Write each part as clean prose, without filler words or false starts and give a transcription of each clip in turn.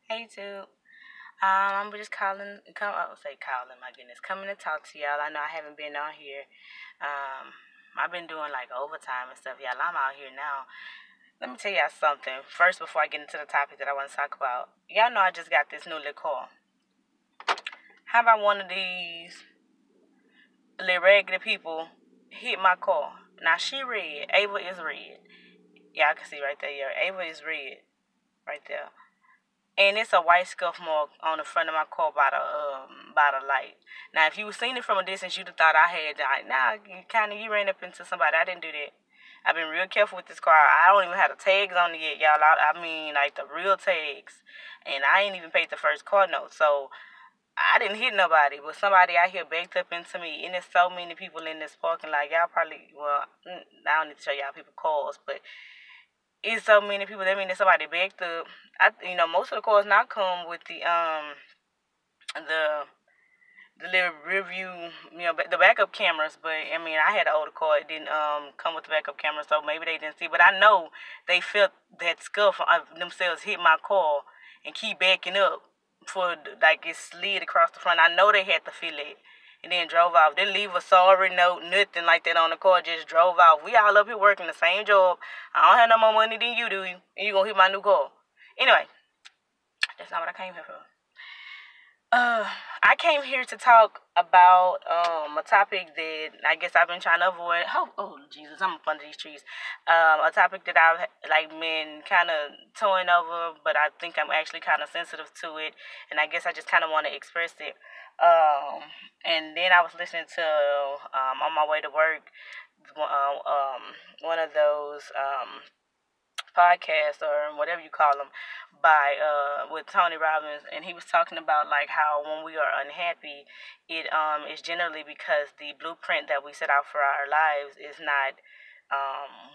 Hey, too. I'm just calling, my goodness, coming to talk to y'all. I know I haven't been on here. I've been doing like overtime and stuff, y'all. I'm out here now. Let me tell y'all something. First, before I get into the topic that I want to talk about, y'all know I just got this new little car. How about one of these little regular people hit my car? Now, she red. Ava is red. Y'all can see right there, yeah. Ava is red. Right there. And it's a white scuff mark on the front of my car by the light. Now, if you seen it from a distance, you'd have thought I had like, nah, you ran up into somebody. I didn't do that. I've been real careful with this car. I don't even have the tags on it yet, y'all. I mean, like the real tags, and I ain't even paid the first car note. So I didn't hit nobody, but somebody out here backed up into me, and there's so many people in this parking lot. Y'all probably, I don't need to show y'all people cars, but it's so many people. That means that somebody backed up. Most of the cars now come with the the little review, the backup cameras. But I mean, I had an older car; it didn't come with the backup camera, so maybe they didn't see. But I know they felt that scuff of themselves hit my car and keep backing up for like it slid across the front. I know they had to feel it. And then drove off. Didn't leave a sorry note, nothing like that on the car. Just drove off. We all up here working the same job. I don't have no more money than you do, and you gonna hit my new car. Anyway, that's not what I came here for. Uh, I came here to talk about a topic that I guess I've been trying to avoid. Oh Jesus, I'm up under these trees. A topic that I've like been kind of toying over, but I think I'm actually kind of sensitive to it, and I guess I just kind of want to express it. And then I was listening to on my way to work, one of those podcast or whatever you call them by with Tony Robbins, and he was talking about like how when we are unhappy, it is generally because the blueprint that we set out for our lives is not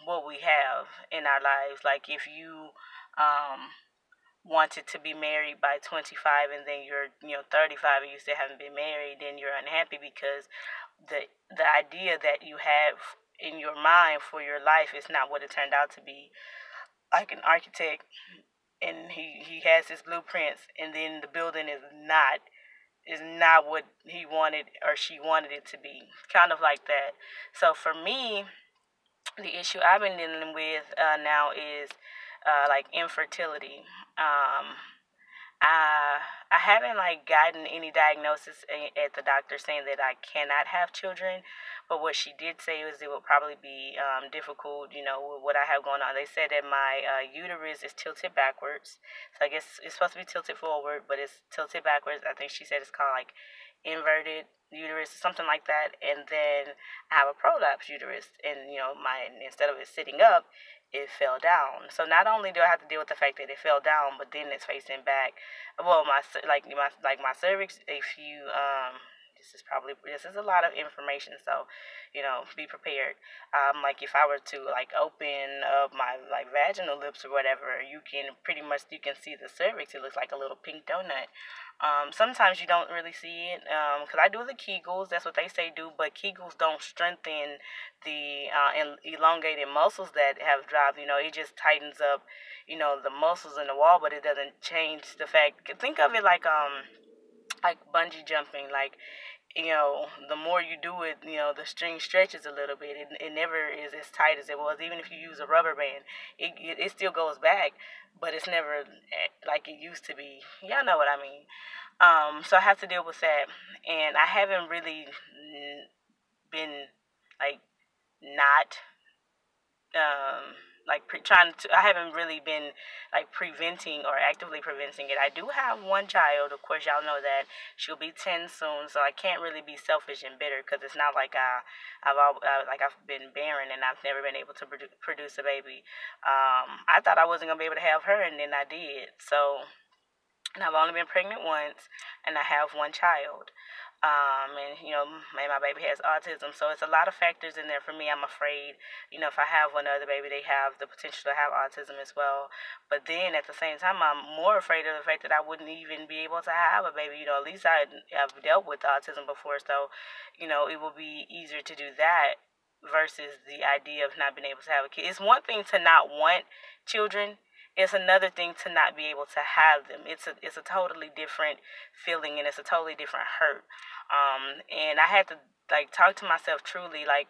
what we have in our lives. Like if you wanted to be married by 25 and then you're 35 and you still haven't been married, then you're unhappy because the idea that you have in your mind for your life is not what it turned out to be. Like an architect, and he has his blueprints, and then the building is not what he wanted or she wanted it to be, kind of like that. So for me, the issue I've been dealing with now is like infertility. I haven't like gotten any diagnosis at the doctor saying that I cannot have children, but what she did say was it would probably be difficult, with what I have going on. They said that my uterus is tilted backwards, so I guess it's supposed to be tilted forward, but it's tilted backwards. I think she said it's called like inverted uterus, something like that. And then I have a prolapse uterus, and my instead of it sitting up, it fell down. So not only do I have to deal with the fact that it fell down, but then it's facing back. Well, my cervix. If you this is a lot of information, so be prepared. Like if I were to like open up my like vaginal lips or whatever, you can see the cervix. It looks like a little pink donut. Sometimes you don't really see it because I do the Kegels. That's what they say do, but Kegels don't strengthen the elongated muscles that have dropped. It just tightens up, the muscles in the wall, but it doesn't change the fact. Think of it like bungee jumping. Like the more you do it, the string stretches a little bit. It never is as tight as it was. Even if you use a rubber band, it still goes back, but it's never like it used to be. Y'all know what I mean. So I have to deal with that, and I haven't really been like not trying to. I haven't really been like preventing or actively preventing it. I do have one child. Of course, y'all know that she'll be 10 soon, so I can't really be selfish and bitter because it's not like I've been barren and I've never been able to produce a baby. I thought I wasn't gonna be able to have her, and then I did. So, and I've only been pregnant once, and I have one child. And my baby has autism, so it's a lot of factors in there for me. I'm afraid, if I have one other baby, they have the potential to have autism as well. But then at the same time, I'm more afraid of the fact that I wouldn't even be able to have a baby. At least I've dealt with autism before, so it will be easier to do that versus the idea of not being able to have a kid. It's one thing to not want children, it's another thing to not be able to have them. It's a totally different feeling, and it's a totally different hurt. And I had to like talk to myself truly, like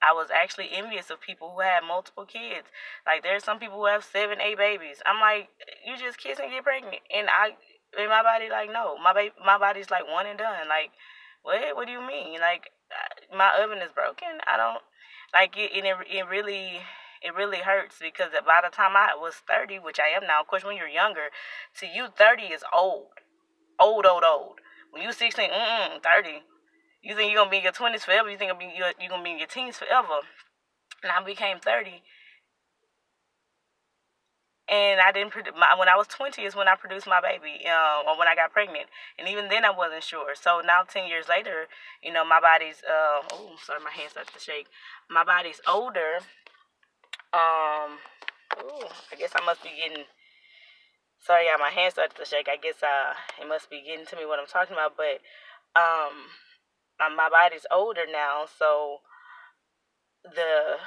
I was actually envious of people who had multiple kids. Like there's some people who have 7, 8 babies. I'm like, you just kiss and get pregnant, and in my body like no, my body's like one and done. Like what do you mean? Like my oven is broken. I don't like it, and it really hurts because by the time I was 30, which I am now, of course, when you're younger, to you 30 is old, old, old, old. When you 16, 30. You think you're gonna be in your 20s forever? You think you're gonna be in your teens forever? And I became 30, and I didn't produce when I was 20 is when I produced my baby, or when I got pregnant, and even then I wasn't sure. So now 10 years later, my body's oh sorry, my hand started to shake. My body's older. Ooh, I guess I must be getting. Sorry, yeah, my hand started to shake. I guess it must be getting to me what I'm talking about. But um, my body's older now, so the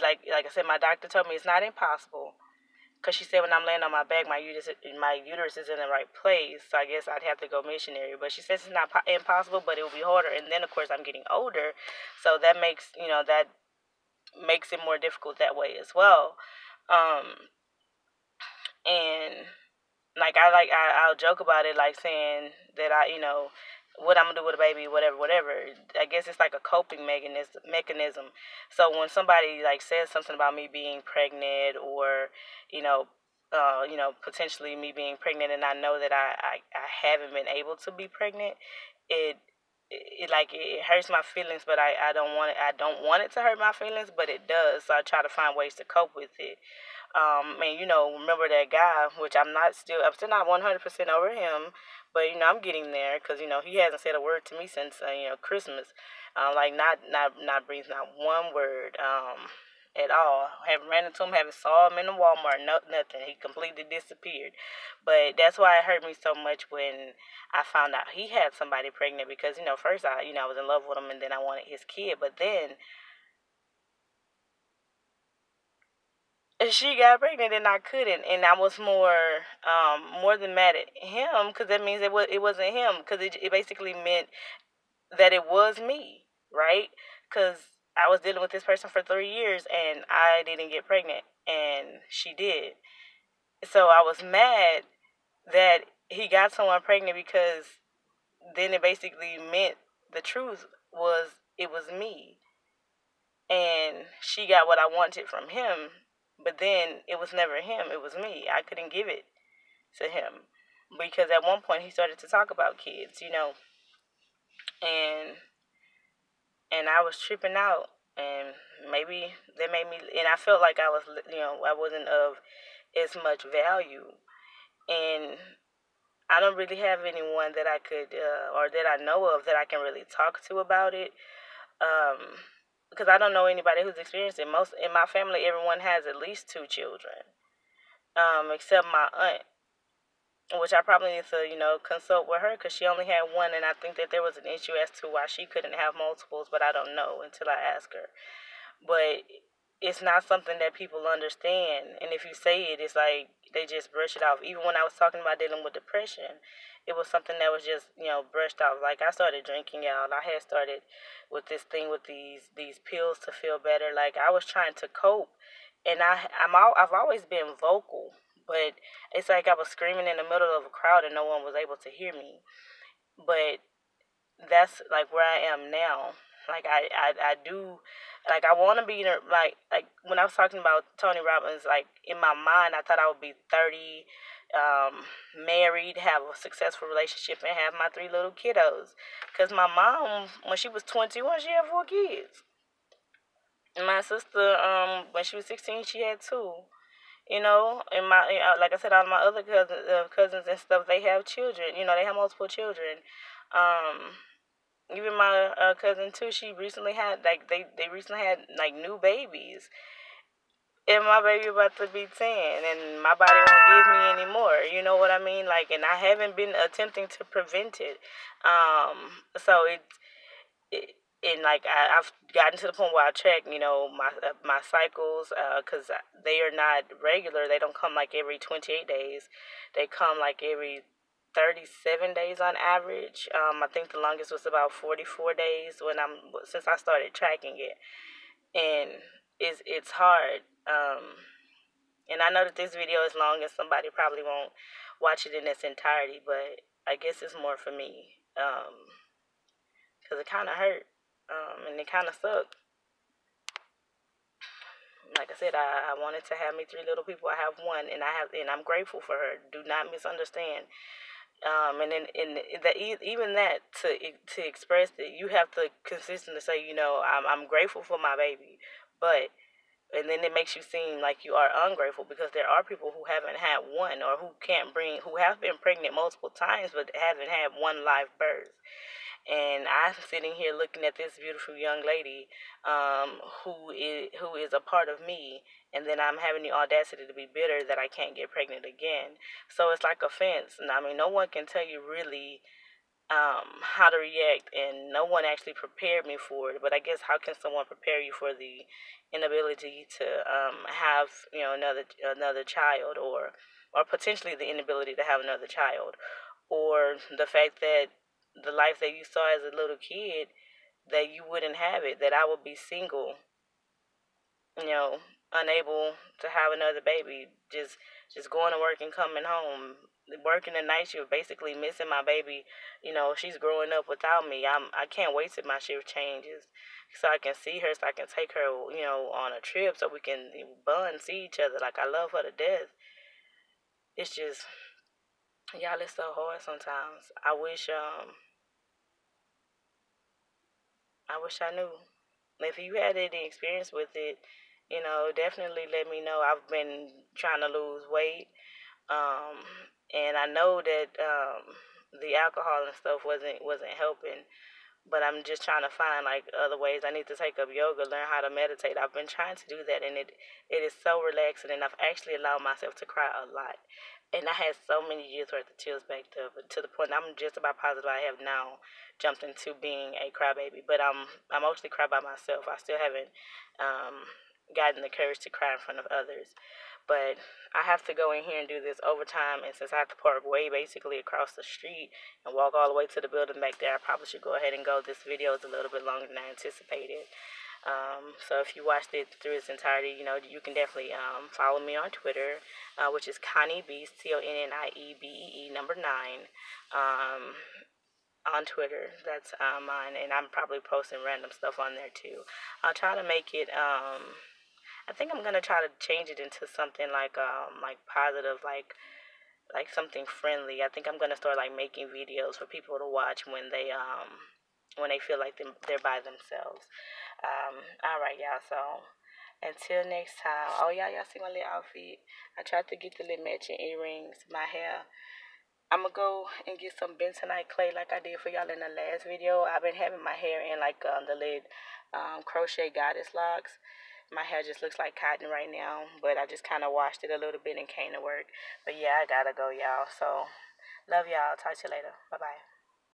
like I said, my doctor told me it's not impossible. Cause she said when I'm laying on my back, my uterus is in the right place. So I guess I'd have to go missionary. But she says it's not impossible, but it will be harder. And then of course I'm getting older, so that makes it more difficult that way as well. Um, and I'll joke about it, like saying that what I'm gonna do with a baby, whatever, whatever. I guess it's like a coping mechanism. So when somebody like says something about me being pregnant, or you know, potentially me being pregnant, and I know that I haven't been able to be pregnant, it it hurts my feelings, but I don't want it to hurt my feelings, but it does. So I try to find ways to cope with it. And remember that guy, which I'm still not 100% over him, but I'm getting there because he hasn't said a word to me since Christmas. Like not breathes not one word at all. Haven't ran into him, haven't saw him in the Walmart, no nothing. He completely disappeared. But that's why it hurt me so much when I found out he had somebody pregnant, because first I was in love with him, and then I wanted his kid, but then she got pregnant and I couldn't, and I was more than mad at him, because that means it wasn't him, because it basically meant that it was me, right? Because I was dealing with this person for 3 years and I didn't get pregnant, and she did. So I was mad that he got someone pregnant, because then it basically meant the truth was it was me, and she got what I wanted from him, but then it was never him, it was me. I couldn't give it to him because at one point he started to talk about kids, and I was tripping out, and maybe that made me, and I felt like I wasn't of as much value, and I don't really have anyone that I could or that I know of that I can really talk to about it. Um, because I don't know anybody who's experienced it. Most in my family, everyone has at least 2 children, except my aunt, which I probably need to, consult with her, because she only had one, and I think that there was an issue as to why she couldn't have multiples, but I don't know until I ask her. But it's not something that people understand, and if you say it, it's like they just brush it off. Even when I was talking about dealing with depression, it was something that was just brushed off. Like I started drinking out. I had started with this thing with these pills to feel better. Like I was trying to cope, and I've always been vocal, but it's like I was screaming in the middle of a crowd and no one was able to hear me. But that's like where I am now. Like I do, like I want to be in like when I was talking about Tony Robbins, like in my mind I thought I would be 30, married, have a successful relationship, and have my 3 little kiddos. Cause my mom, when she was 21, she had 4 kids. And my sister, when she was 16, she had 2. And like I said, all my other cousins and stuff, they have children. They have multiple children. Um, Even my cousin too. She recently had they recently had like new babies, and my baby about to be 10, and my body won't give me any more. You know what I mean? Like, and I haven't been attempting to prevent it. So it and like I've gotten to the point where I check, my cycles, because they are not regular. They don't come like every 28 days. They come like every 37 days on average. I think the longest was about 44 days since I started tracking it, and it's hard. And I know that this video is long, and somebody probably won't watch it in its entirety, but I guess it's more for me. Because it kind of hurt, and it kind of sucked. Like I said, I wanted to have me three little people. I have one, and I'm grateful for her. Do not misunderstand. And then even that to express it, you have to consistently say, I'm grateful for my baby, but and then it makes you seem like you are ungrateful because there are people who haven't had one or who have been pregnant multiple times but haven't had one live birth. And I'm sitting here looking at this beautiful young lady, who is a part of me, and then I'm having the audacity to be bitter that I can't get pregnant again. So it's like offense, and I mean, no one can tell you really how to react, and no one actually prepared me for it. But I guess how can someone prepare you for the inability to have another child, or potentially the inability to have another child, or the fact that the life that you saw as a little kid, that you wouldn't have it, that I would be single, you know, unable to have another baby, just going to work and coming home, working the night shift, basically missing my baby. She's growing up without me. I can't wait till my shift changes so I can see her, so I can take her, on a trip, so we can bond, see each other. Like, I love her to death. It's just, y'all, it's so hard sometimes. I wish I knew. If you had any experience with it, definitely let me know. I've been trying to lose weight, um, and I know that the alcohol and stuff wasn't helping. But I'm just trying to find like other ways. I need to take up yoga, learn how to meditate. I've been trying to do that, and it is so relaxing. And I've actually allowed myself to cry a lot. And I had so many years worth of tears backed up to the point I'm just about positive I have now jumped into being a crybaby. But I mostly cry by myself. I still haven't gotten the courage to cry in front of others. But I have to go in here and do this overtime, and since I have to park way basically across the street and walk all the way to the building back there, I probably should go ahead and go. This video is a little bit longer than I anticipated. So if you watched it through its entirety, you can definitely follow me on Twitter, which is Connie Beast, ConnieBee number 9. On Twitter, that's mine, and I'm probably posting random stuff on there too. I'll try to make it. I think I'm gonna try to change it into something like positive, like something friendly. I think I'm gonna start like making videos for people to watch when they feel like they're by themselves. All right, y'all. So until next time. Oh, y'all see my little outfit? I tried to get the little matching earrings, my hair. I'm gonna go and get some bentonite clay like I did for y'all in the last video. I've been having my hair in like the little crochet goddess locks. My hair just looks like cotton right now, but I just kind of washed it a little bit and came to work. But yeah, I gotta go, y'all. So love y'all. Talk to you later. Bye bye.